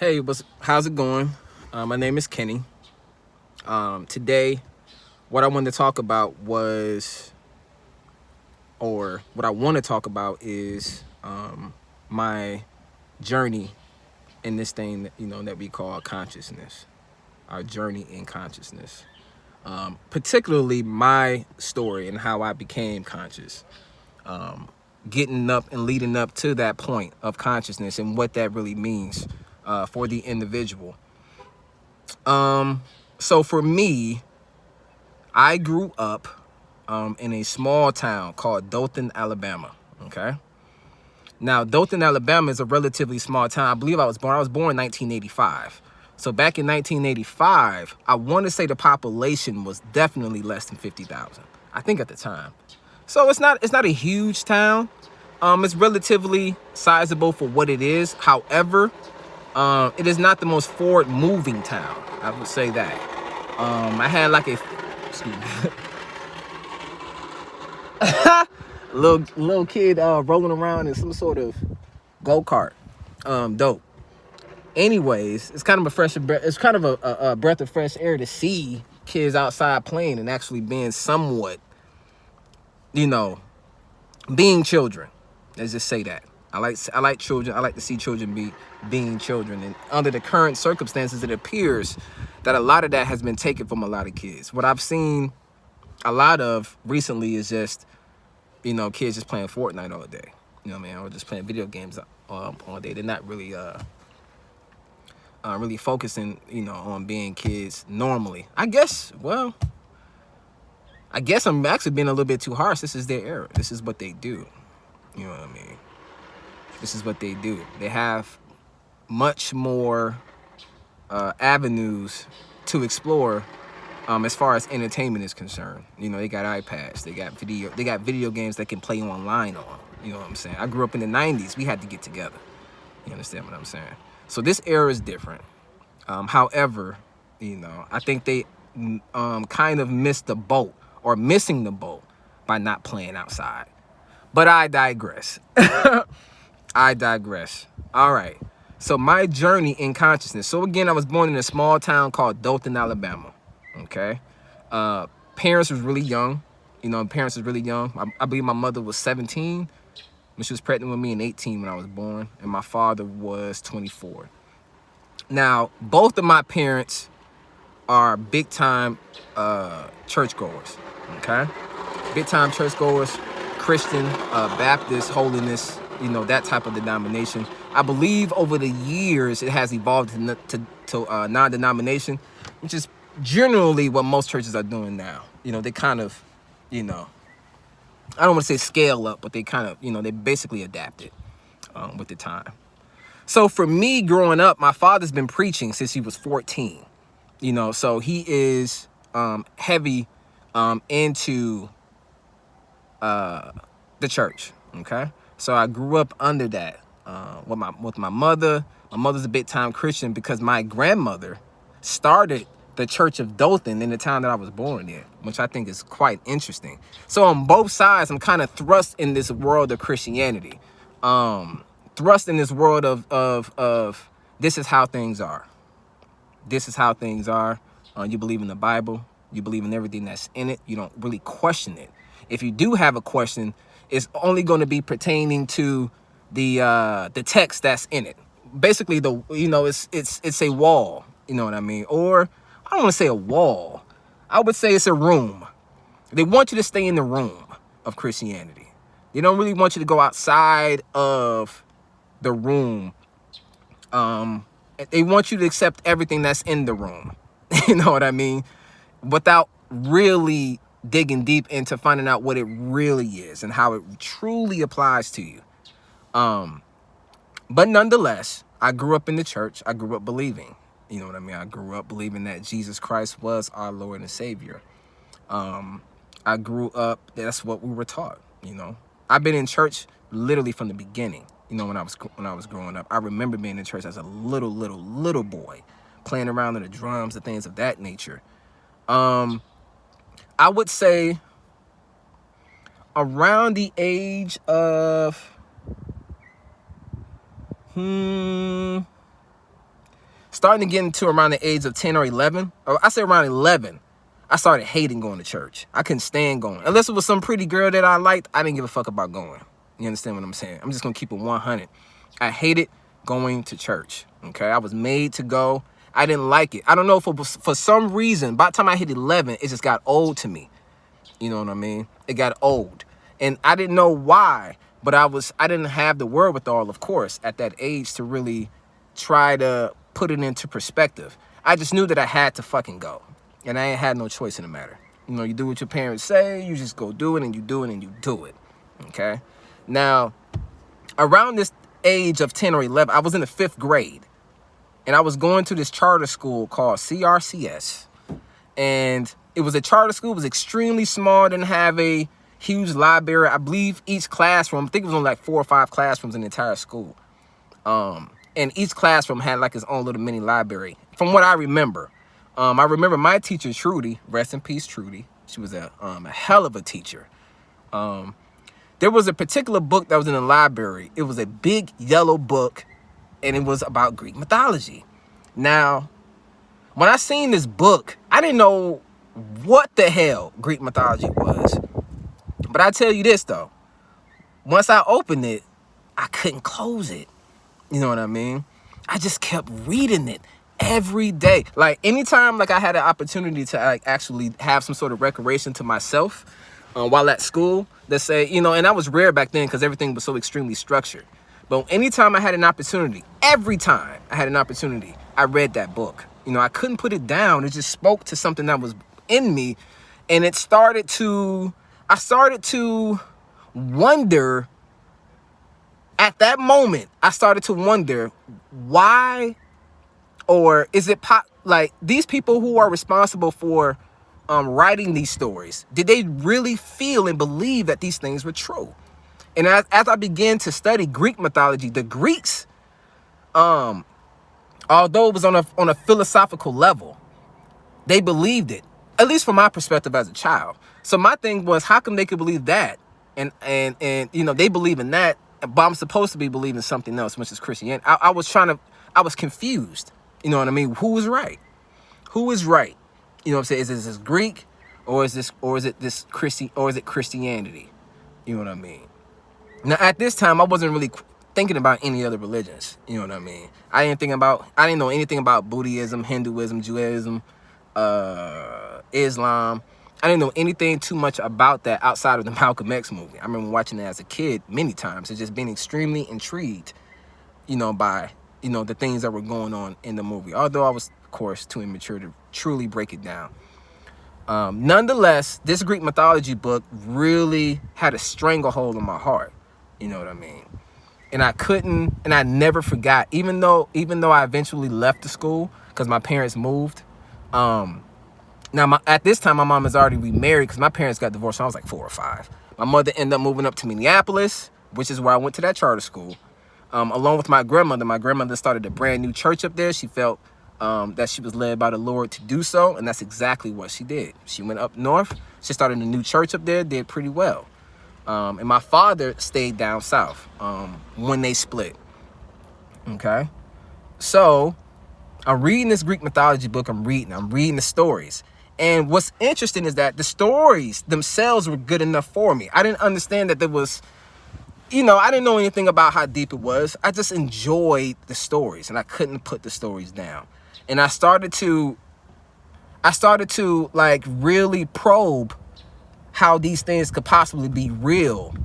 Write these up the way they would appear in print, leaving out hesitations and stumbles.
Hey, how's it going? My name is Kenny. Today, what I wanted to talk about what I want to talk about is my journey in this thing that we call consciousness. Our journey in consciousness, particularly my story and how I became conscious. Getting up and leading up to that point of consciousness and what that really means for the individual. So for me, I grew up in a small town called Dothan, Alabama. Okay. Now, Dothan, Alabama is a relatively small town. I believe I was born in 1985. So back in 1985, I want to say the population was definitely less than 50,000. I think at the time. So it's not a huge town. It's relatively sizable for what it is. However, it is not the most forward-moving town. I would say that. I had like excuse me, little kid rolling around in some sort of go-kart. Dope. Anyways, it's kind of a breath of fresh air to see kids outside playing and actually being somewhat, being children. Let's just say that. I like children. I like to see children being children. And under the current circumstances, it appears that a lot of that has been taken from a lot of kids. What I've seen a lot of recently is just, kids just playing Fortnite all day. You know what I mean? Or just playing video games all day. They're not really really focusing, on being kids normally. I guess I'm actually being a little bit too harsh. This is their era. This is what they do. You know what I mean? This is what they do. They have much more avenues to explore as far as entertainment is concerned. They got iPads, they got video games that can play online on. You know what I'm saying? I grew up in the 90s. We had to get together. You understand what I'm saying? So this era is different. However, I think they kind of missing the boat by not playing outside. But I digress. I digress. All right. So my journey in consciousness. So again, I was born in a small town called Dothan, Alabama. Okay. Parents was really young. I believe my mother was 17 when she was pregnant with me, and 18 when I was born. And my father was 24. Now, both of my parents are big time churchgoers. Okay. Big time churchgoers, Christian, Baptist, holiness, that type of denomination. I believe over the years it has evolved to non-denomination, which is generally what most churches are doing now. They kind of, I don't want to say scale up, but they kind of, they basically adapted with the time. So for me growing up, my father's been preaching since he was 14. So he is heavy into the church. Okay. So I grew up under that with my mother. My mother's a big time Christian because my grandmother started the Church of Dothan in the town that I was born in, which I think is quite interesting. So on both sides, I'm kind of thrust in this world of Christianity, thrust in this world of this is how things are. This is how things are. You believe in the Bible. You believe in everything that's in it. You don't really question it. If you do have a question, it's only going to be pertaining to the text that's in it. Basically, it's a wall. You know what I mean? Or I don't want to say a wall. I would say it's a room. They want you to stay in the room of Christianity. They don't really want you to go outside of the room. They want you to accept everything that's in the room. You know what I mean? Without really digging deep into finding out what it really is and how it truly applies to you. But nonetheless, I grew up in the church. I grew up believing. You know what I mean? I grew up believing that Jesus Christ was our Lord and Savior. I grew up, that's what we were taught, I've been in church literally from the beginning. When I was growing up, I remember being in church as a little boy, playing around on the drums and things of that nature. I would say around the age of starting to get into around the age of 10 or 11, or I say around 11, I started hating going to church. I couldn't stand going. Unless it was some pretty girl that I liked, I didn't give a fuck about going. You understand what I'm saying? I'm just going to keep it 100. I hated going to church, okay? I was made to go. I didn't like it. I don't know if it was for some reason. By the time I hit 11, it just got old to me. You know what I mean? It got old. And I didn't know why, but I didn't have the wherewithal, of course, at that age to really try to put it into perspective. I just knew that I had to fucking go. And I ain't had no choice in the matter. You know, you do what your parents say, you just go do it, and you do it, and you do it. Okay? Now, around this age of 10 or 11, I was in the 5th grade. And I was going to this charter school called CRCS. And it was a charter school. It was extremely small. Didn't have a huge library. I believe each classroom, I think it was only like 4 or 5 classrooms in the entire school. And each classroom had like its own little mini library. From what I remember. I remember my teacher, Trudy, rest in peace, Trudy. She was a hell of a teacher. There was a particular book that was in the library. It was a big yellow book, and it was about Greek mythology. Now, when I seen this book, I didn't know what the hell Greek mythology was. But I tell you this, though. Once I opened it, I couldn't close it. You know what I mean? I just kept reading it every day. Like, anytime like I had an opportunity to like actually have some sort of recreation to myself while at school, let's say, you know, and that was rare back then because everything was so extremely structured. But anytime I had an opportunity, every time I had an opportunity, I read that book. You know, I couldn't put it down. It just spoke to something that was in me. And I started to wonder, at that moment, I started to wonder why, or is it like these people who are responsible for writing these stories, did they really feel and believe that these things were true? And as I began to study Greek mythology, the Greeks, although it was on a philosophical level, they believed it, at least from my perspective as a child. So my thing was, how come they could believe that? And you know, they believe in that, but I'm supposed to be believing something else, which is Christianity. I was confused. You know what I mean? Who is right? Who is right? You know what I'm saying? Is this Greek, or is it Christianity? You know what I mean? Now, at this time, I wasn't really thinking about any other religions. You know what I mean? I didn't know anything about Buddhism, Hinduism, Judaism, Islam. I didn't know anything too much about that outside of the Malcolm X movie. I remember watching it as a kid many times and just being extremely intrigued, you know, by, you know, the things that were going on in the movie. Although I was, of course, too immature to truly break it down. Nonetheless, this Greek mythology book really had a stranglehold on my heart. You know what I mean? And I never forgot, even though I eventually left the school because my parents moved. Now, at this time, my mom is already remarried because my parents got divorced when I was like 4 or 5. My mother ended up moving up to Minneapolis, which is where I went to that charter school, along with my grandmother. My grandmother started a brand new church up there. She felt that she was led by the Lord to do so, and that's exactly what she did. She went up north. She started a new church up there, did pretty well. And my father stayed down south when they split. Okay? So, I'm reading this Greek mythology book. I'm reading the stories. And what's interesting is that the stories themselves were good enough for me. I didn't understand that there was, you know, I didn't know anything about how deep it was. I just enjoyed the stories, and I couldn't put the stories down. And I started to like really probe how these things could possibly be real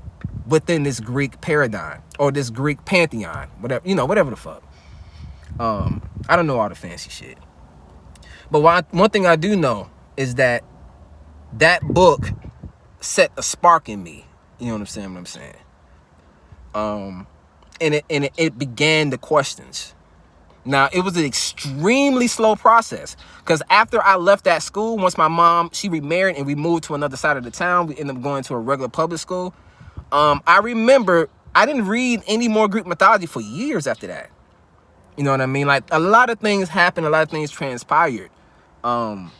within this Greek paradigm or this Greek pantheon, whatever, you know, whatever the fuck. I don't know all the fancy shit. But one thing I do know is that book set a spark in me. You know what I'm saying? And it began the questions. Now, it was an extremely slow process because after I left that school, once my mom, she remarried and we moved to another side of the town, we ended up going to a regular public school. I remember I didn't read any more Greek mythology for years after that. You know what I mean? Like, a lot of things happened, a lot of things transpired during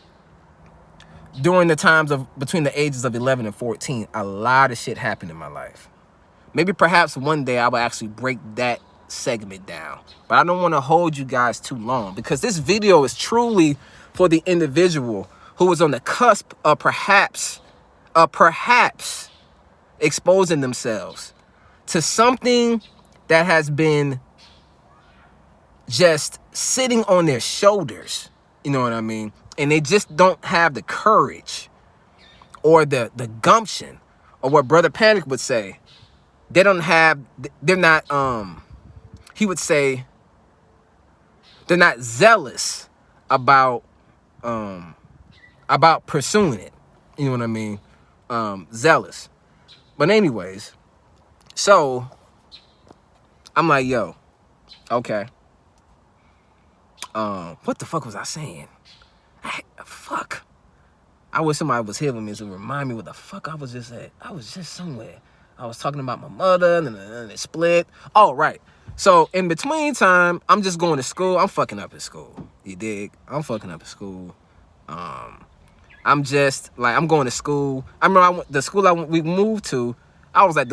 the times of between the ages of 11 and 14. A lot of shit happened in my life. Maybe perhaps one day I will actually break that segment down, but I don't want to hold you guys too long because this video is truly for the individual who was on the cusp of perhaps exposing themselves to something that has been just sitting on their shoulders, you know what I mean? And they just don't have the courage or the gumption, or what Brother Panic would say, they're not, he would say, they're not zealous about pursuing it. You know what I mean? Zealous. But anyways, so I'm like, yo, okay. What the fuck was I saying? Fuck. I wish somebody was here with me to remind me what the fuck I was just at. I was just somewhere. I was talking about my mother, and then it split. Oh, right. So in between time, I'm just going to school. I'm fucking up at school. You dig? I'm fucking up at school. I'm just like, I'm going to school. I remember the school we moved to, I was like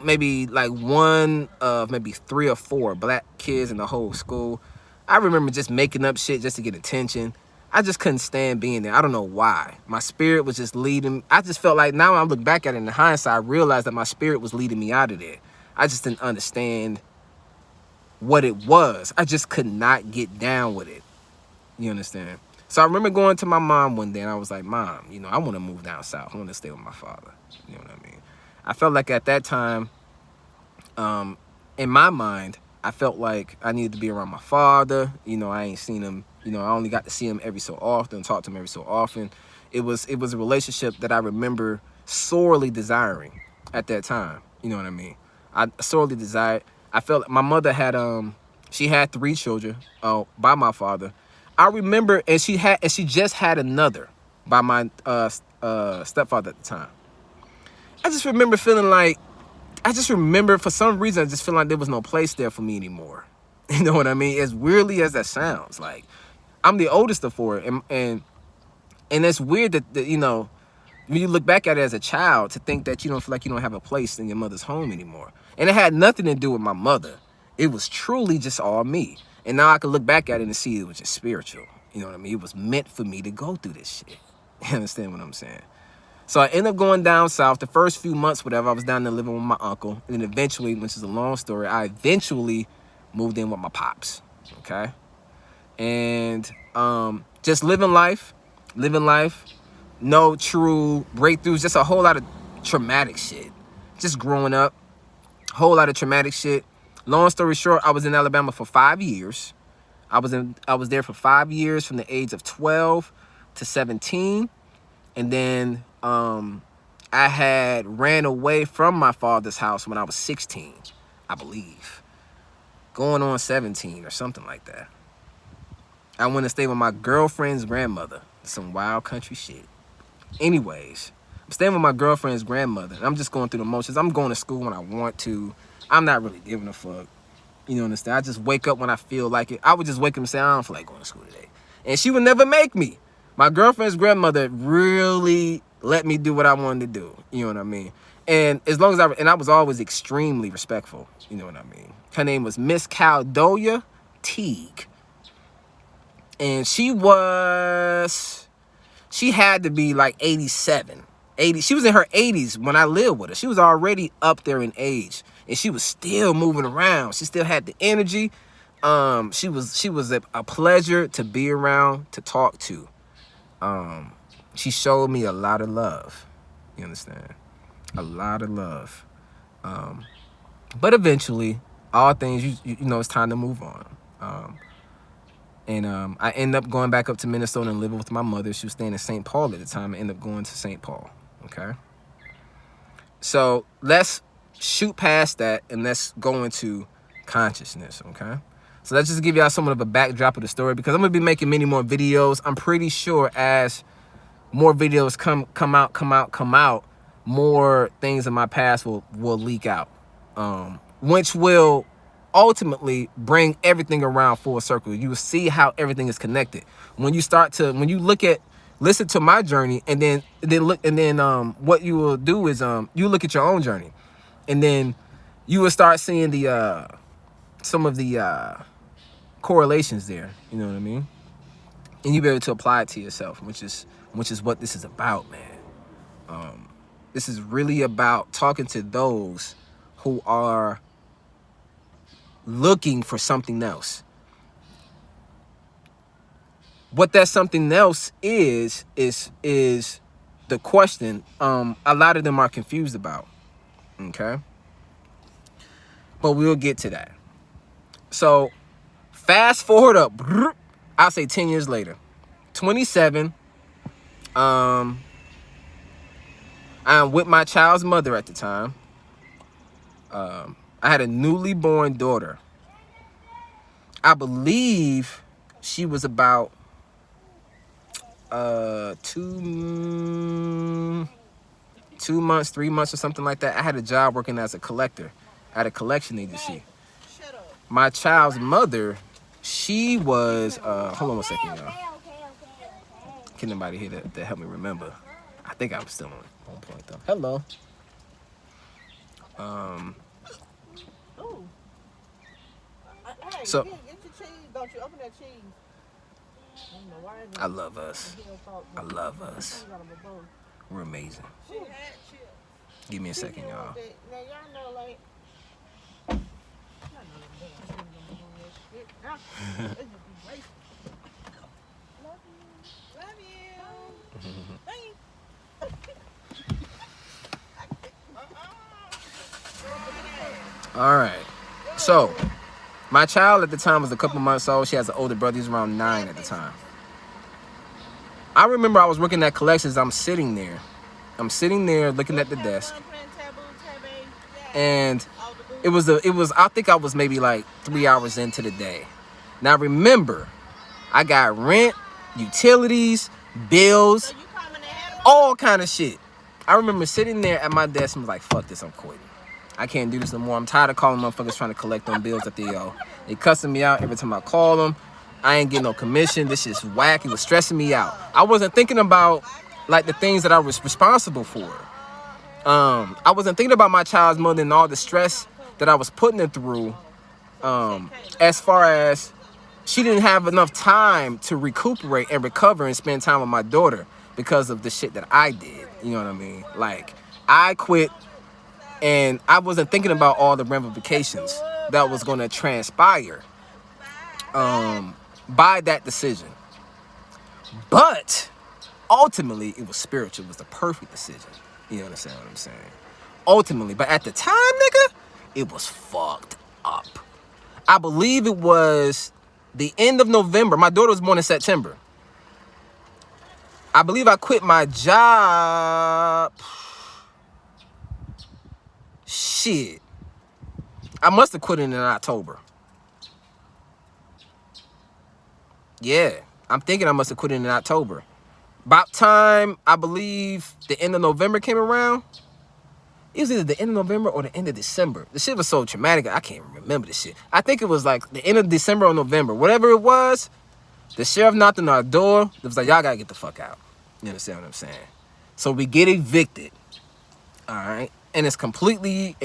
maybe like one of maybe 3 or 4 black kids in the whole school. I remember just making up shit just to get attention. I just couldn't stand being there. I don't know why. My spirit was just leading. I just felt like, now when I look back at it in hindsight, I realized that my spirit was leading me out of there. I just didn't understand what it was. I just could not get down with it. You understand? So I remember going to my mom one day and I was like, Mom, you know, I want to move down south. I want to stay with my father. You know what I mean? I felt like at that time, in my mind, I felt like I needed to be around my father. You know, I ain't seen him. You know, I only got to see him every so often, talk to him every so often. It was a relationship that I remember sorely desiring at that time. You know what I mean? I sorely desired. I felt like my mother had she had 3 children by my father. I remember, and she just had another by my stepfather at the time. I just remember feeling like, for some reason, I just feel like there was no place there for me anymore. You know what I mean? As weirdly as that sounds, like, I'm the oldest of 4, and it's weird that, you know, when you look back at it as a child, to think that you don't feel like you don't have a place in your mother's home anymore. And it had nothing to do with my mother. It was truly just all me. And now I can look back at it and see it was just spiritual. You know what I mean? It was meant for me to go through this shit. You understand what I'm saying? So I ended up going down south. The first few months, whatever, I was down there living with my uncle. And then eventually, which is a long story, I eventually moved in with my pops. Okay? And just living life. No true breakthroughs. Just a whole lot of traumatic shit. Just growing up. Whole lot of traumatic shit. Long story short, I was in Alabama for 5 years. I was there for 5 years, from the age of 12 to 17. And then I had ran away from my father's house when I was 16, I believe. Going on 17 or something like that. I went to stay with my girlfriend's grandmother. Some wild country shit. Anyways, I'm staying with my girlfriend's grandmother. And I'm just going through the motions. I'm going to school when I want to. I'm not really giving a fuck. You know, understand? I just wake up when I feel like it. I would just wake up and say, I don't feel like going to school today. And she would never make me. My girlfriend's grandmother really let me do what I wanted to do. You know what I mean? And as long as I was always extremely respectful. You know what I mean? Her name was Miss Caldonia Teague. And she had to be like 87. 80. She was in her 80s when I lived with her. She was already up there in age. And she was still moving around. She still had the energy. She was a pleasure to be around, to talk to. She showed me a lot of love. You understand? A lot of love. But eventually, all things, you know, it's time to move on. I ended up going back up to Minnesota and living with my mother. She was staying in St. Paul at the time. I ended up going to St. Paul. Okay? So let's shoot past that and let's go into consciousness. Okay? So let's just give y'all somewhat of a backdrop of the story, because I'm going to be making many more videos. I'm pretty sure as more videos come out, more things in my past will leak out, which will ultimately bring everything around full circle. You will see how everything is connected. When you listen to my journey, and then what you will do is you look at your own journey, and then you would start seeing the some of the correlations there. You know what I mean? And you be able to apply it to yourself, which is what this is about, man. This is really about talking to those who are looking for something else. What that something else is the question a lot of them are confused about. Okay? But we'll get to that. So, fast forward up, I'll say 10 years later. 27. I'm with my child's mother at the time. I had a newly born daughter. I believe she was about 2 months, 3 months or something like that. I had a job working as a collector at a collection agency. My child's mother, she was, hold on one second, y'all. Can anybody here to help me remember? I think I was still on point though. Hello. So, I love us. I love us. We're amazing. Give me a second, y'all. All right. So, my child at the time was a couple months old. She has an older brother. He's around 9 at the time. I remember I was working at collections. I'm sitting there looking at the desk. And it was I think I was maybe like 3 hours into the day. Now remember, I got rent, utilities, bills, all kind of shit. I remember sitting there at my desk and was like, fuck this, I'm quitting. I can't do this no more. I'm tired of calling motherfuckers trying to collect on bills that they owe. They cussing me out every time I call them. I ain't getting no commission. This shit's whack. It was stressing me out. I wasn't thinking about like the things that I was responsible for. I wasn't thinking about my child's mother and all the stress that I was putting her through. As far as she didn't have enough time to recuperate and recover and spend time with my daughter because of the shit that I did. You know what I mean? Like, I quit and I wasn't thinking about all the ramifications that was going to transpire by that decision. But ultimately, it was spiritual. It was the perfect decision. You understand what I'm saying? Ultimately. But at the time, nigga, it was fucked up. I believe it was the end of November. My daughter was born in September. I believe I quit my job. Shit. I must have quit it in October. Yeah. I'm thinking I must have quit it in October. About time, I believe, the end of November came around. It was either the end of November or the end of December. The shit was so traumatic, I can't remember the shit. I think it was like the end of December or November. Whatever it was, the sheriff knocked on our door. It was like, y'all gotta get the fuck out. You understand what I'm saying? So we get evicted. All right? And it's completely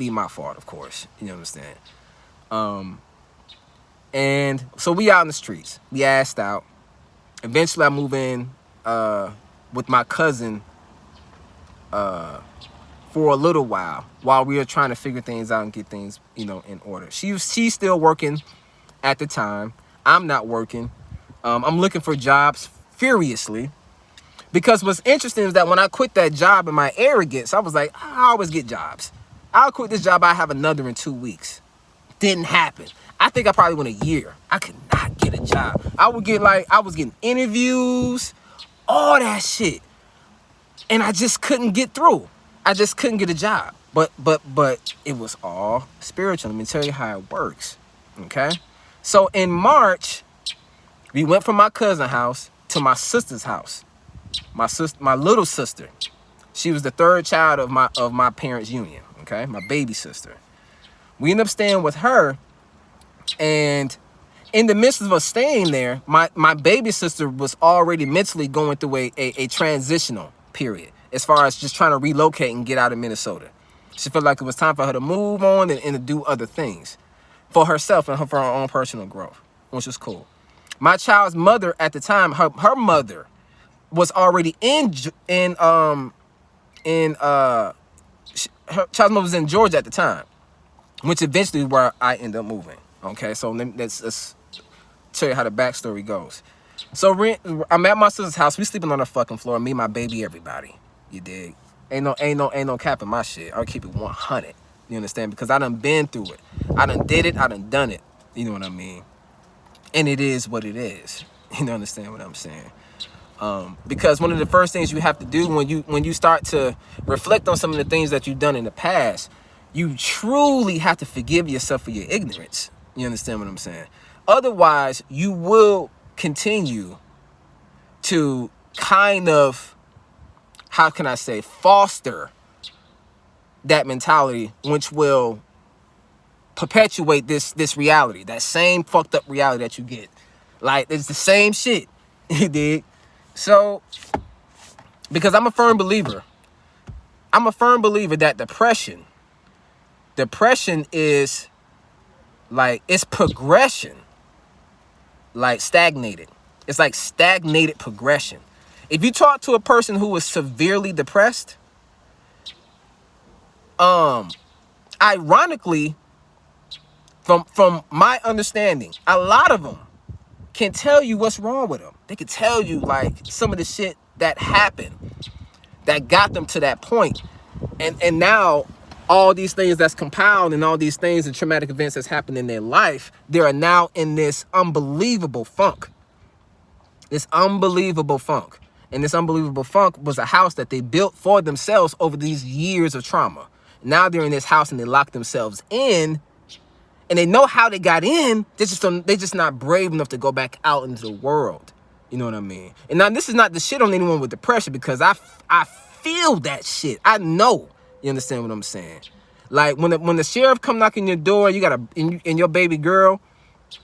my fault, of course. You understand? And so we out in the streets. We asked out. Eventually I move in with my cousin for a little while we were trying to figure things out and get things, you know, in order. She's still working at the time. I'm not working. I'm looking for jobs furiously. Because what's interesting is that when I quit that job in my arrogance, I was like, I always get jobs. I'll quit this job, I have another in 2 weeks. Didn't happen. I think I probably went a year. I could not get a job. I was getting interviews, all that shit. And I just couldn't get through. I just couldn't get a job. But it was all spiritual. Let me tell you how it works. Okay? So in March, we went from my cousin's house to my sister's house. My little sister. She was the third child of my parents' union. Okay? My baby sister. We ended up staying with her. And in the midst of us staying there, my baby sister was already mentally going through a transitional period as far as just trying to relocate and get out of Minnesota. She felt like it was time for her to move on and to do other things for herself and for her own personal growth, which was cool. My child's mother at the time, her mother was already her child's mother was in Georgia at the time, which eventually where I ended up moving. Okay, so let's tell you how the backstory goes. So I'm at my sister's house. We sleeping on the fucking floor. Me, my baby, everybody. You dig? Ain't no cap in my shit. I'll keep it 100. You understand? Because I done been through it. I done did it. I done done it. You know what I mean? And it is what it is. You understand what I'm saying? Because one of the first things you have to do when you start to reflect on some of the things that you've done in the past, you truly have to forgive yourself for your ignorance. You understand what I'm saying? Otherwise, you will continue to kind of, how can I say, foster that mentality, which will perpetuate this reality, that same fucked up reality that you get. Like, it's the same shit. You dig? So, because I'm a firm believer that depression is like, it's progression, like stagnated. It's like stagnated progression. If you talk to a person who is severely depressed, ironically, from my understanding, a lot of them can tell you what's wrong with them. They can tell you like some of the shit that happened that got them to that point. And now all these things that's compiled and all these things and traumatic events that's happened in their life, they are now in this unbelievable funk. This unbelievable funk. And this unbelievable funk was a house that they built for themselves over these years of trauma. Now they're in this house and they lock themselves in, and they know how they got in. They just not brave enough to go back out into the world. You know what I mean? And now this is not the shit on anyone with depression, because I feel that shit. I know. You understand what I'm saying? Like when the sheriff come knocking your door, you got and your baby girl,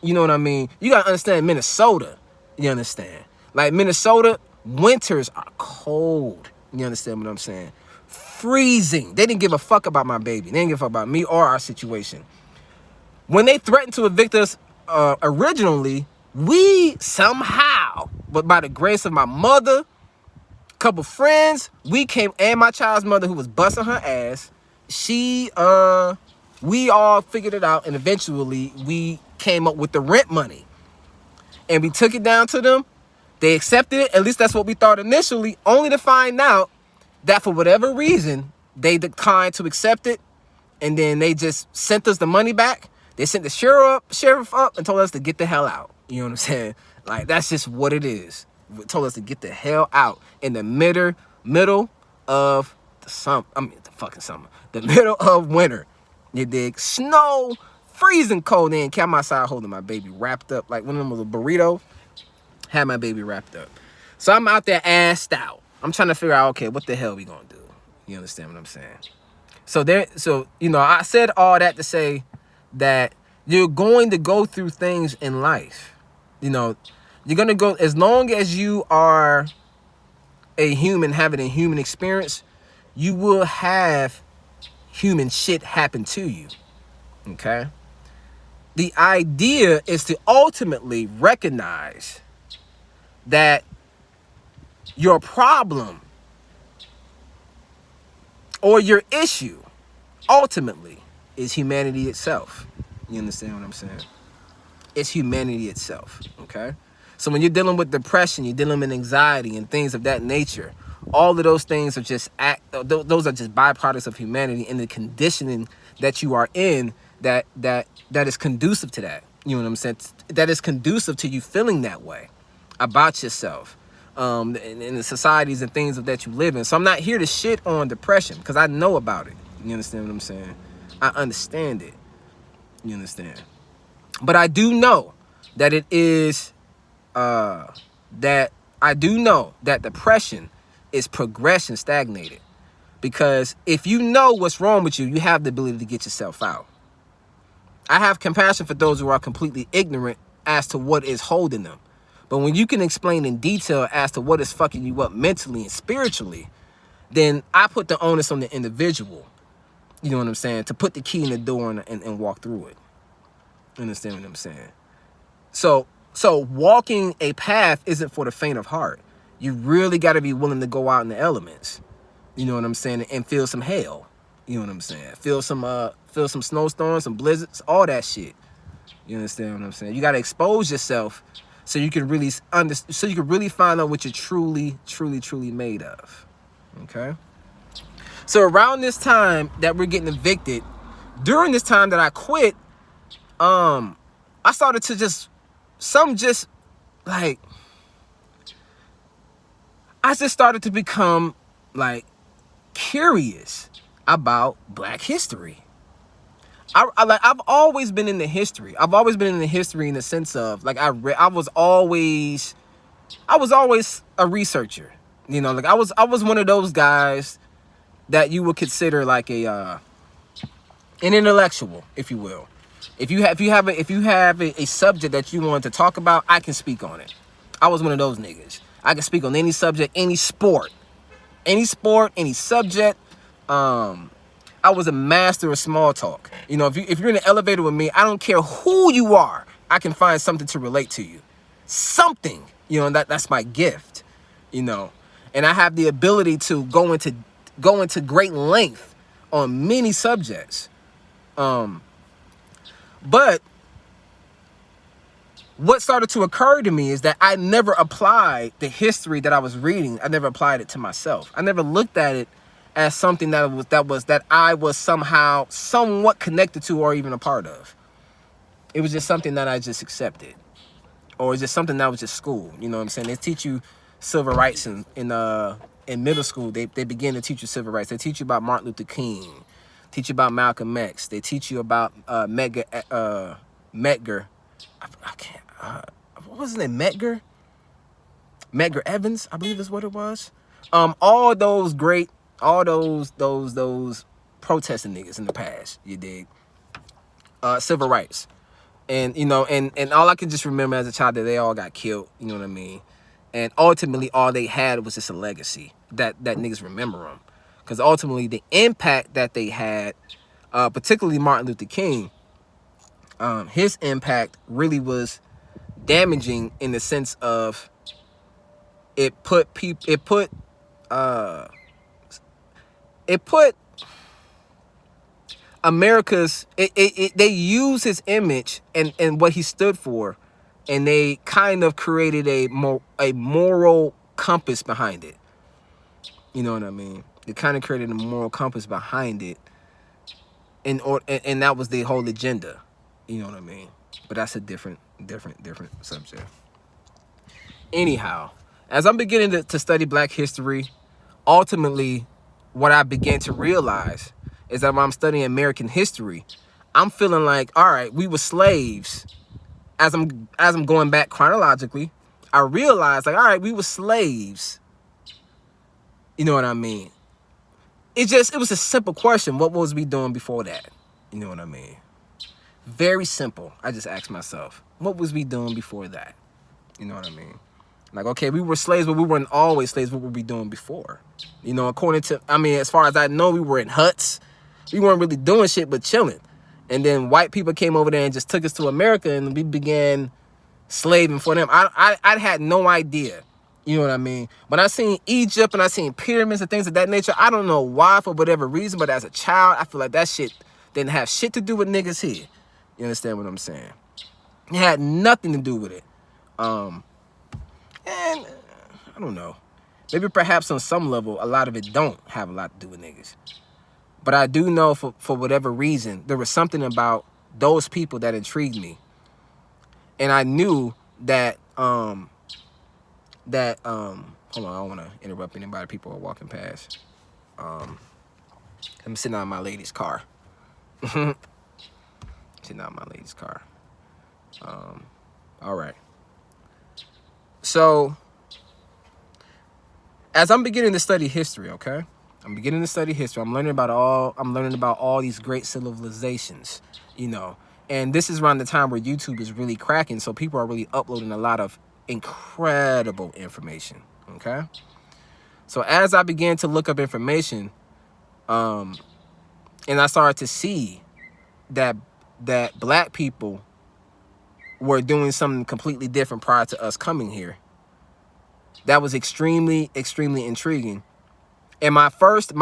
you know what I mean? You got to understand Minnesota. You understand? Like Minnesota, winters are cold. You understand what I'm saying? Freezing. They didn't give a fuck about my baby. They didn't give a fuck about me or our situation. When they threatened to evict us originally, we somehow, but by the grace of my mother, a couple friends, we came, and my child's mother who was busting her ass, we all figured it out, and eventually we came up with the rent money. And we took it down to them. They accepted it. At least that's what we thought initially, only to find out that for whatever reason, they declined to accept it. And then they just sent us the money back. They sent the sheriff up and told us to get the hell out. You know what I'm saying? Like, that's just what it is. They told us to get the hell out in the middle of the summer. I mean, the fucking summer. The middle of winter. You dig? Snow, freezing cold. Then came outside holding my baby wrapped up. Like one of them was a burrito. Had my baby wrapped up. So I'm out there assed out. I'm trying to figure out, okay, what the hell we gonna do? You understand what I'm saying? So you know, I said all that to say that you're going to go through things in life. You know, you're gonna go, as long as you are a human having a human experience, you will have human shit happen to you. Okay? The idea is to ultimately recognize that your problem or your issue ultimately is humanity itself. You understand what I'm saying? It's humanity itself, okay? So when you're dealing with depression, you're dealing with anxiety and things of that nature, all of those things are just those are just byproducts of humanity and the conditioning that you are in that is conducive to that. You know what I'm saying? That is conducive to you feeling that way about yourself. In the societies and things that you live in. So I'm not here to shit on depression because I know about it. You understand what I'm saying? I understand it. You understand? But I do know that it is, that I do know that depression is progression stagnated. Because if you know what's wrong with you, you have the ability to get yourself out. I have compassion for those who are completely ignorant as to what is holding them. But when you can explain in detail as to what is fucking you up mentally and spiritually, then I put the onus on the individual. You know what I'm saying? To put the key in the door and walk through it. You understand what I'm saying? So walking a path isn't for the faint of heart. You really got to be willing to go out in the elements. You know what I'm saying? And feel some hell. You know what I'm saying? Feel some snowstorms, some blizzards, all that shit. You understand what I'm saying? You got to expose yourself so you can really so you can really find out what you're truly made of. Okay? So around this time that we're getting evicted, during this time that I quit, I started to I just started to become like curious about Black history. I've always been into history. I've always been into history in the sense of like I was always a researcher. You know, like I was one of those guys that you would consider like an intellectual, if you will. If you have a subject that you want to talk about, I can speak on it. I was one of those niggas. I can speak on any subject, any sport, any subject. I was a master of small talk. You know, if you're in an elevator with me, I don't care who you are, I can find something to relate to you. Something, you know, that's my gift, you know. And I have the ability to go into great length on many subjects. But what started to occur to me is that I never applied the history that I was reading. I never applied it to myself. I never looked at it as something that I was somehow somewhat connected to or even a part of. It was just something that I just accepted, or just something that was just school. You know what I'm saying? They teach you civil rights in middle school. They begin to teach you civil rights. They teach you about Martin Luther King, teach you about Malcolm X. They teach you about Medgar. I can't. What was his name? Medgar Evans, I believe is what it was. All those protesting niggas in the past, you dig? Civil rights. And, you know, and all I can just remember as a child that they all got killed, you know what I mean? And ultimately, all they had was just a legacy that niggas remember them. Because ultimately, the impact that they had, particularly Martin Luther King, his impact really was damaging in the sense of it put America's, they use his image and what he stood for, and they kind of created a moral compass behind it. You know what I mean? They kind of created a moral compass behind it, and that was the whole agenda. You know what I mean? But that's a different subject. Anyhow, as I'm beginning to study Black history, ultimately, what I began to realize is that when I'm studying American history, I'm feeling like, all right, we were slaves. As I'm going back chronologically, I realized, like, all right, we were slaves. You know what I mean? It was a simple question. What was we doing before that? You know what I mean? Very simple. I just asked myself, what was we doing before that? You know what I mean? Like, okay, we were slaves, but we weren't always slaves. What were we doing before? You know, as far as I know, we were in huts. We weren't really doing shit but chilling. And then white people came over there and just took us to America, and we began slaving for them. I had no idea. You know what I mean? When I seen Egypt and I seen pyramids and things of that nature, I don't know why, for whatever reason, but as a child, I feel like that shit didn't have shit to do with niggas here. You understand what I'm saying? It had nothing to do with it. And I don't know. Maybe perhaps on some level, a lot of it don't have a lot to do with niggas. But I do know for whatever reason, there was something about those people that intrigued me. And I knew that, hold on, I don't want to interrupt anybody. People are walking past. I'm sitting out in my lady's car. Sitting out in my lady's car. All right. So, as I'm beginning to study history, okay? I'm learning about all these great civilizations, you know. And this is around the time where YouTube is really cracking, so people are really uploading a lot of incredible information, okay? So as I began to look up information, And I started to see that black people were doing something completely different prior to us coming here. That was extremely, extremely intriguing. And my first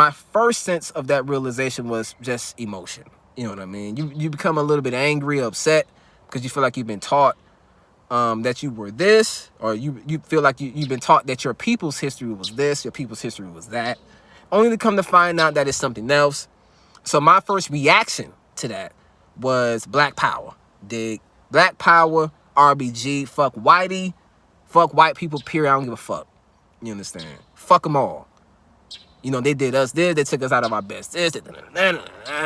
sense of that realization was just emotion. You know what I mean? You become a little bit angry, upset, because you feel like you've been taught that you were this, or you feel like you've been taught that your people's history was this, your people's history was that, only to come to find out that it's something else. So my first reaction to that was Black Power. Dig? Black Power, RBG, fuck whitey, fuck white people, period. I don't give a fuck. You understand? Fuck them all. You know, they did us this, they took us out of our best this,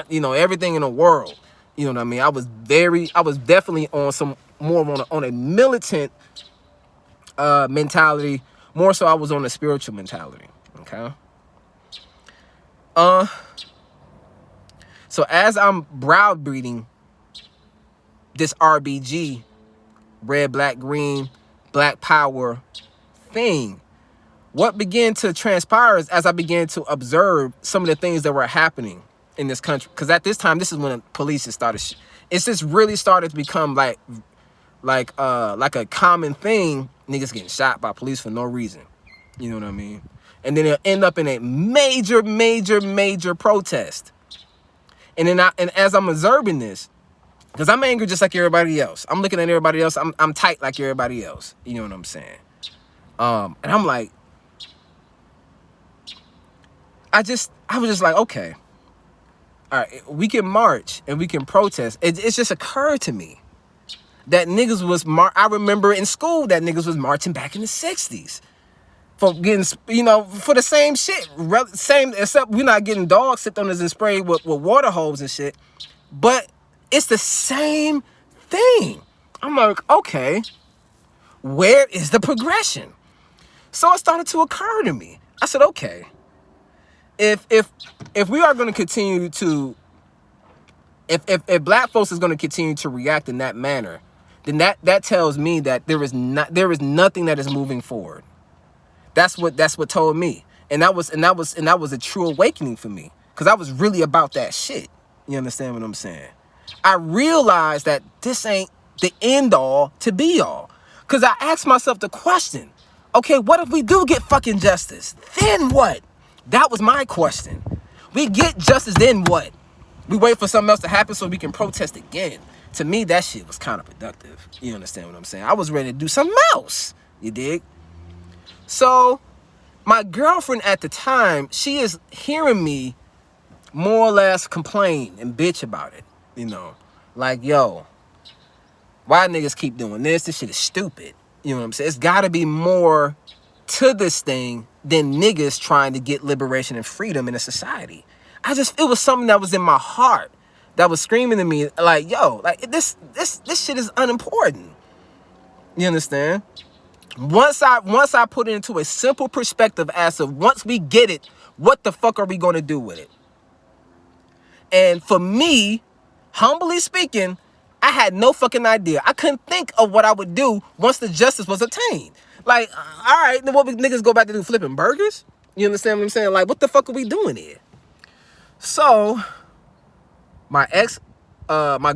you know, everything in the world. You know what I mean? I was definitely on some more on a militant mentality. More so I was on a spiritual mentality. Okay. So as I'm browbeating this RBG, red, black, green, Black Power thing, what began to transpire is as I began to observe some of the things that were happening in this country. Because at this time, this is when the police had started. It's just really started to become like a common thing. Niggas getting shot by police for no reason. You know what I mean? And then it'll end up in a major, major, major protest. And then as I'm observing this, because I'm angry just like everybody else. I'm looking at everybody else. I'm tight like everybody else. You know what I'm saying? And I'm like, I was just like, okay, all right, we can march and we can protest. It's just occurred to me that niggas was I remember in school that niggas was marching back in the 60s for getting, you know, for the same shit. Same, except we're not getting dogs sipped on us and sprayed with water hoses and shit. But it's the same thing. I'm like, okay, where is the progression? So it started to occur to me. I said, okay, if we are going to continue to, if black folks is going to continue to react in that manner, then that tells me that there is nothing that is moving forward. That's what told me, and that was a true awakening for me, because I was really about that shit. You understand what I'm saying? I realized that this ain't the end all to be all, because I asked myself the question, okay, what if we do get fucking justice? Then what? That was my question. We get justice, then what? We wait for something else to happen so we can protest again. To me, that shit was counterproductive. You understand what I'm saying? I was ready to do something else. You dig? So, my girlfriend at the time, she is hearing me more or less complain and bitch about it. You know, like, yo, why niggas keep doing this? This shit is stupid. You know what I'm saying? It's got to be more to this thing than niggas trying to get liberation and freedom in a society. It was something that was in my heart that was screaming to me like, yo, like this shit is unimportant. You understand? Once I put it into a simple perspective as of once we get it, what the fuck are we going to do with it? And for me, humbly speaking, I had no fucking idea. I couldn't think of what I would do once the justice was obtained. Like, all right, then what we niggas go back to do, flipping burgers? You understand what I'm saying? Like, what the fuck are we doing here? So, my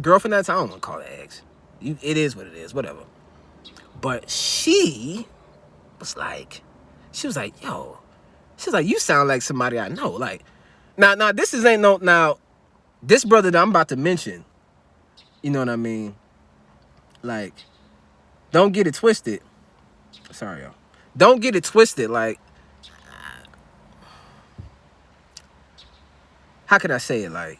girlfriend at the time, I don't want to call her ex. It is what it is, whatever. But she was like, yo, you sound like somebody I know. Like, now this brother that I'm about to mention, you know what I mean? Like, don't get it twisted. Sorry, y'all. Don't get it twisted. Like, how could I say it? Like,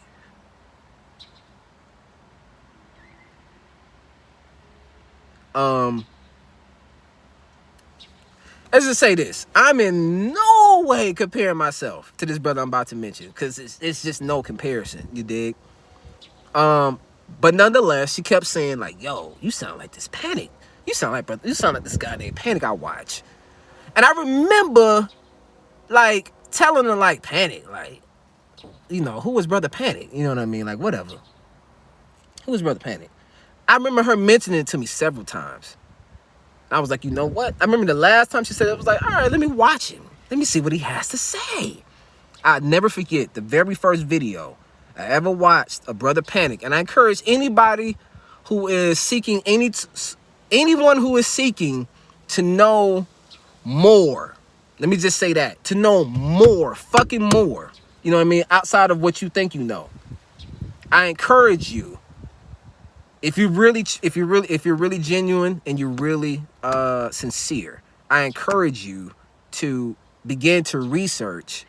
let's just say this. I'm in no way comparing myself to this brother I'm about to mention, because it's just no comparison. You dig? But nonetheless, she kept saying like, yo, you sound like this Panic. You sound like this guy named Panic I watch. And I remember like telling her like, Panic, like, you know, who was Brother Panic? You know what I mean? Like, whatever. Who was Brother Panic? I remember her mentioning it to me several times. I was like, you know what? I remember the last time she said it, I was like, all right, let me watch him. Let me see what he has to say. I'll never forget the very first video I ever watched a brother panic. And I encourage anybody who is seeking, anyone who is seeking to know more. Let me just say that. To know more, fucking more. You know what I mean? Outside of what you think you know. I encourage you, if you're really genuine and you're really sincere, I encourage you to begin to research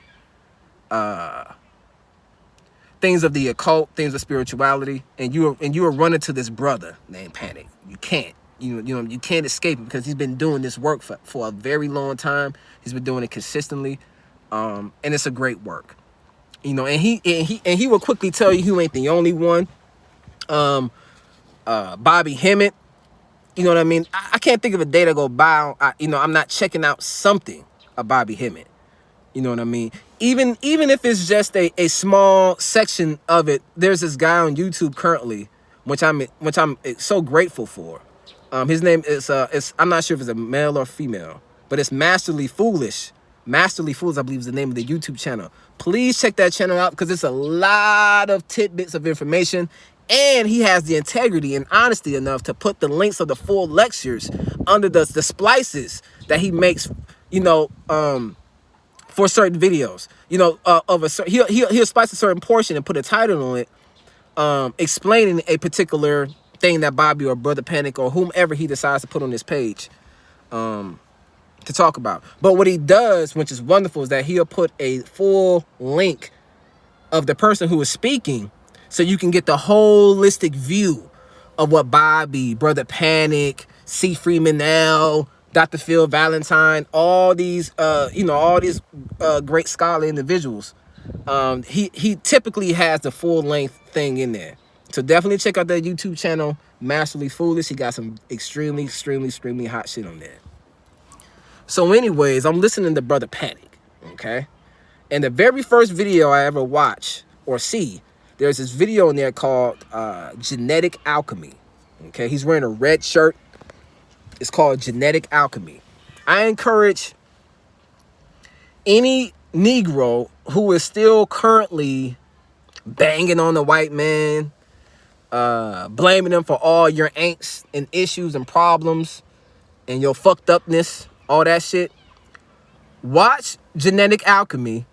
things of the occult, things of spirituality, and you are running to this brother named Panic. You can't. You can't escape it because he's been doing this work for a very long time. He's been doing it consistently, and it's a great work. And he will quickly tell you he ain't the only one. Bobby Hemmett, you know what I mean? I can't think of a day that go by, I'm not checking out something of Bobby Hemmett. You know what I mean? Even if it's just a small section of it, there's this guy on YouTube currently, which I'm so grateful for. His name is I'm not sure if it's a male or female, but it's Masterly Foolish. Masterly Foolish, I believe, is the name of the YouTube channel. Please check that channel out because it's a lot of tidbits of information. And he has the integrity and honesty enough to put the links of the full lectures under the splices that he makes, for certain videos. He'll splice a certain portion and put a title on it, explaining a particular thing that Bobby or Brother Panic or whomever he decides to put on this page to talk about. But what he does, which is wonderful, is that he'll put a full link of the person who is speaking, so you can get the holistic view of what Bobby, Brother Panic, C. Freeman L., Dr. Phil Valentine, all these great scholar individuals. He typically has the full length thing in there. So definitely check out that YouTube channel, Masterly Foolish. He got some extremely, extremely, extremely hot shit on there. So anyways, I'm listening to Brother Panic, okay? And the very first video I ever watch or see, there's this video in there called Genetic Alchemy. Okay, he's wearing a red shirt. It's called Genetic Alchemy. I encourage any Negro who is still currently banging on the white man, blaming them for all your angst and issues and problems and your fucked upness, all that shit. Watch Genetic Alchemy,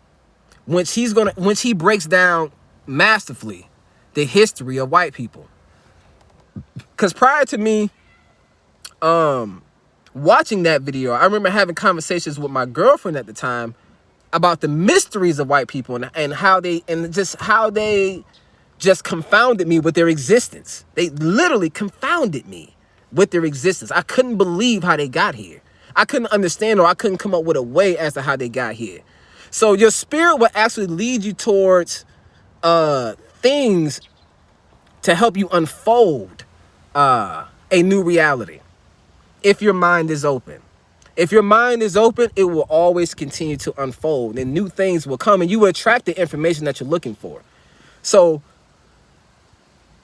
which he breaks down masterfully the history of white people. Because prior to me watching that video, I remember having conversations with my girlfriend at the time about the mysteries of white people and how they just confounded me with their existence. They literally confounded me with their existence. I couldn't believe how they got here. I couldn't understand, or I couldn't come up with a way as to how they got here. So your spirit will actually lead you towards things to help you unfold a new reality. If your mind is open. If your mind is open, it will always continue to unfold and new things will come and you will attract the information that you're looking for. So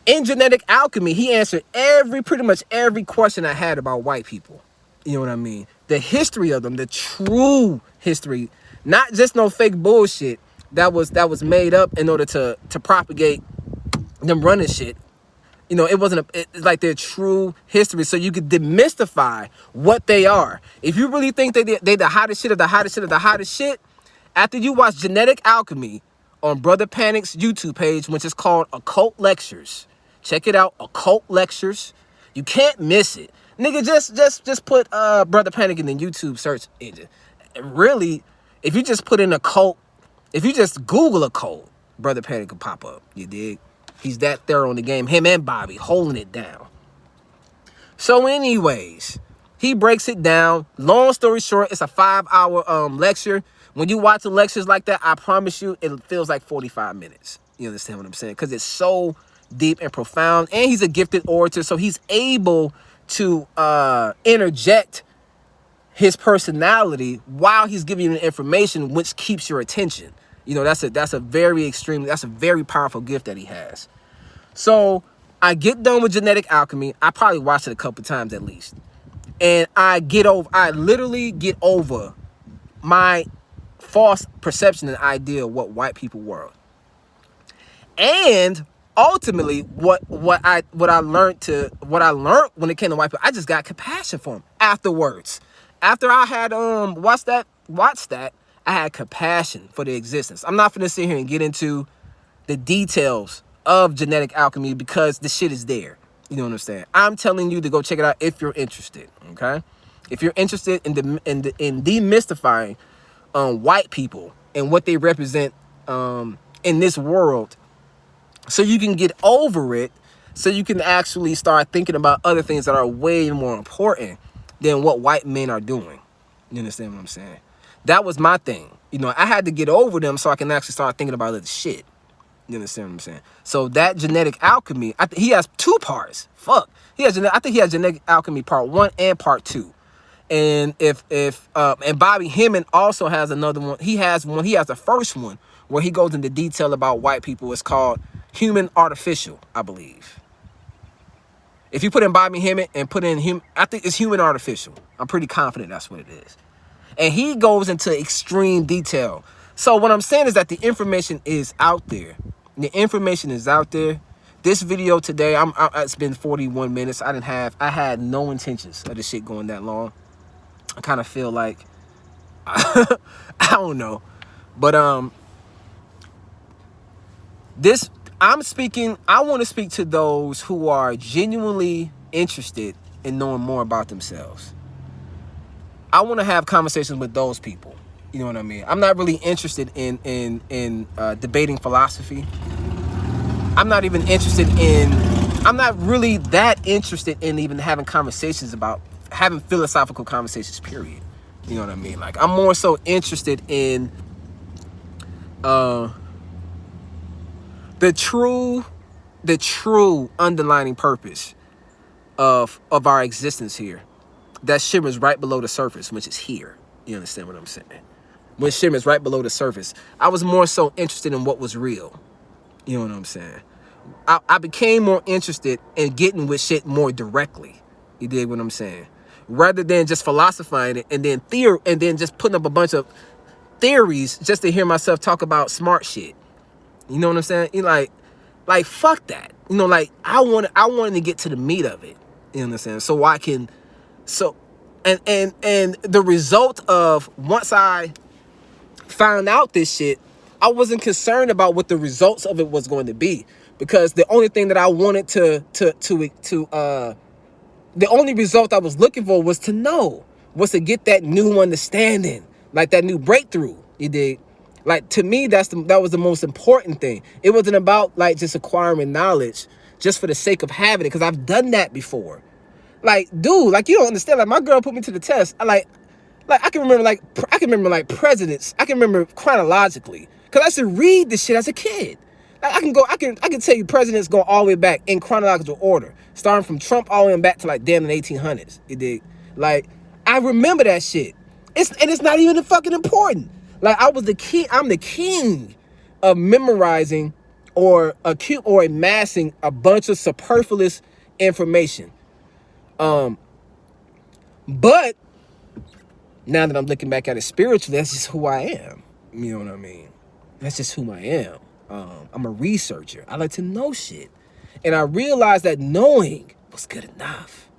in Genetic Alchemy, he answered pretty much every question I had about white people. You know what I mean? The history of them, the true history, not just no fake bullshit that was made up in order to propagate them running shit. It wasn't it's like their true history, so you could demystify what they are. If you really think they the hottest shit of the hottest shit of the hottest shit, after you watch Genetic Alchemy on Brother Panic's YouTube page, which is called Occult Lectures. Check it out, Occult Lectures. You can't miss it. Nigga, just put Brother Panic in the YouTube search engine. Really, if you just put in occult, if you just Google occult, Brother Panic will pop up. You dig? He's that thorough in the game. Him and Bobby holding it down. So anyways, he breaks it down. Long story short, it's a 5-hour lecture. When you watch the lectures like that, I promise you, it feels like 45 minutes. You understand what I'm saying? Because it's so deep and profound. And he's a gifted orator, so he's able to interject his personality while he's giving you the information, which keeps your attention. That's a very powerful gift that he has. So I get done with Genetic Alchemy. I probably watched it a couple times at least. And I literally get over my false perception and idea of what white people were. And ultimately, what I learned when it came to white people, I just got compassion for them afterwards. After I had watched that, I had compassion for their existence. I'm not gonna sit here and get into the details of genetic alchemy because the shit is there. You know what I'm saying? I'm telling you to go check it out if you're interested. Okay, if you're interested in demystifying white people and what they represent in this world, so you can get over it, so you can actually start thinking about other things that are way more important than what white men are doing. You understand what I'm saying? That was my thing. You know, I had to get over them so I can actually start thinking about other shit. You understand what I'm saying? So that genetic alchemy, he has 2 parts. Fuck. I think he has genetic alchemy part 1 and part 2. And and Bobby Hemming also has another one. He has the first one where he goes into detail about white people. It's called Human Artificial, I believe. If you put in Bobby Hemming and put in him, I think it's Human Artificial. I'm pretty confident that's what it is. And he goes into extreme detail. So what I'm saying is that the information is out there. The information is out there. This video today, it's been 41 minutes. I had no intentions of this shit going that long. I kind of feel like, I don't know. But I want to speak to those who are genuinely interested in knowing more about themselves. I want to have conversations with those people. You know what I mean? I'm not really interested in debating philosophy. I'm not really that interested in even having conversations about having philosophical conversations, period. You know what I mean? Like, I'm more so interested in the true underlining purpose of our existence here that shimmers right below the surface, which is here. You understand what I'm saying? When shimmers right below the surface, I was more so interested in what was real. You know what I'm saying? I became more interested in getting with shit more directly. You dig what I'm saying? Rather than just philosophizing it and then just putting up a bunch of theories just to hear myself talk about smart shit. You know what I'm saying? You like fuck that. You know, like I wanted to get to the meat of it. You understand? So I can, and the result of once I found out this shit, I wasn't concerned about what the results of it was going to be, because the only thing that I wanted the only result I was looking for was to get that new understanding, like that new breakthrough. You dig? Like, to me, that was the most important thing. It wasn't about like just acquiring knowledge just for the sake of having it, because I've done that before. Like, dude, like, you don't understand. Like, my girl put me to the test. I can remember presidents. I can remember chronologically, because I used to read this shit as a kid. Like, I can tell you presidents go all the way back in chronological order, starting from Trump all the way back to like damn the 1800s. You dig? Like, I remember that shit. It's not even fucking important. Like, I'm the king of memorizing or amassing a bunch of superfluous information. But now that I'm looking back at it spiritually, that's just who I am. You know what I mean? That's just who I am. I'm a researcher. I like to know shit. And I realized that knowing was good enough.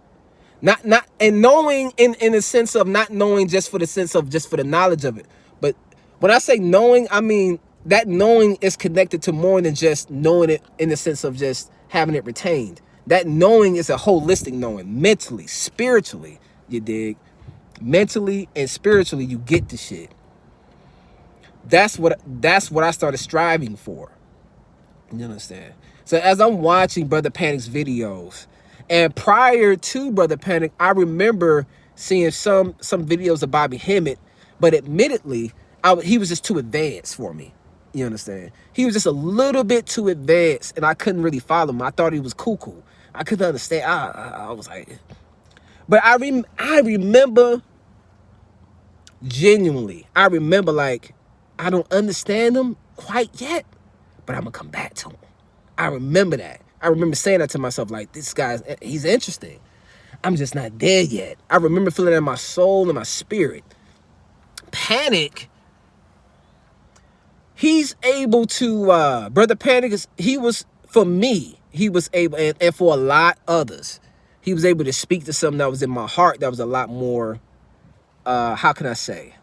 Not knowing in the sense of not knowing just for the knowledge of it. But when I say knowing, I mean that knowing is connected to more than just knowing it in the sense of just having it retained. That knowing is a holistic knowing, mentally, spiritually, you dig? Mentally and spiritually, you get the shit. That's what I started striving for. You understand? So as I'm watching Brother Panic's videos, and prior to Brother Panic, I remember seeing some videos of Bobby Hemming, but admittedly, he was just too advanced for me. You understand? He was just a little bit too advanced, and I couldn't really follow him. I thought he was cuckoo. I couldn't understand. I was like, but I remember genuinely. I remember, like, I don't understand him quite yet, but I'm gonna come back to him. I remember that. I remember saying that to myself, like, this guy's, he's interesting. I'm just not there yet. I remember feeling it in my soul and my spirit. Panic, he's able to, Brother Panic is, he was, for me, he was able, and for a lot others, he was able to speak to something that was in my heart that was a lot more, how can I say?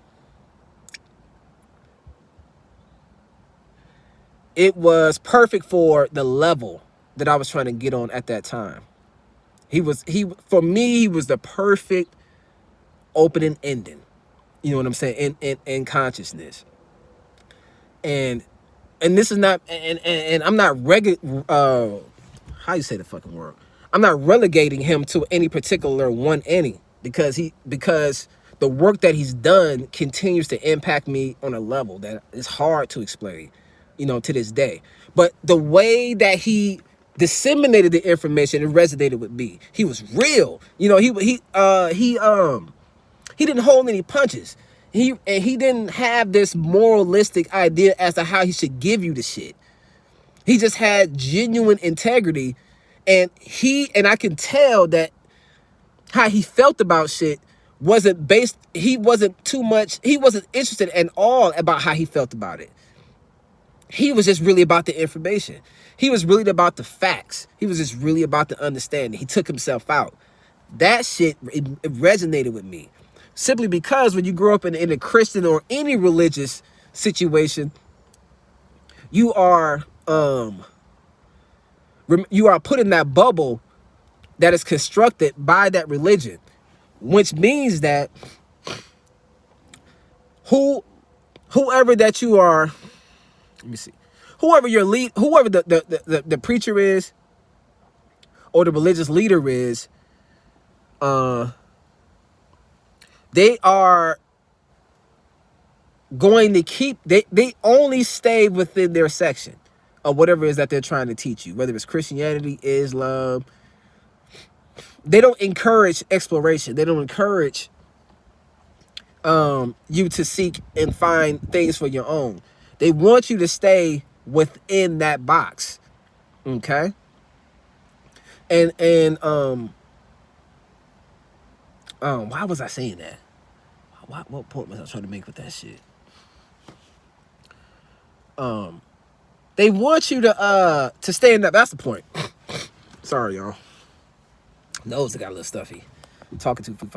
It was perfect for the level that I was trying to get on at that time. For me, he was the perfect opening ending. You know what I'm saying? In consciousness. And this is not, and I'm not how you say the fucking word? I'm not relegating him to any particular one inning, because the work that he's done continues to impact me on a level that is hard to explain, you know, to this day. But the way that he disseminated the information, it resonated with me. He was real. You know, he didn't hold any punches. He didn't have this moralistic idea as to how he should give you the shit. He just had genuine integrity, and I can tell that how he felt about shit wasn't based, he wasn't interested at all about how he felt about it. He was just really about the information. He was really about the facts. He was just really about the understanding. He took himself out. That shit, it resonated with me. Simply because when you grow up in a Christian or any religious situation, you are put in that bubble that is constructed by that religion, which means that whoever that you are, let me see, whoever the preacher is, or the religious leader is, they are going to keep, they only stay within their section of whatever it is that they're trying to teach you, whether it's Christianity, Islam. They don't encourage exploration. They don't encourage you to seek and find things for your own. They want you to stay within that box. Okay? And why was I saying that? What point was I trying to make with that shit? They want you to stay in that. That's the point. Sorry, y'all. Nose got a little stuffy. I'm talking too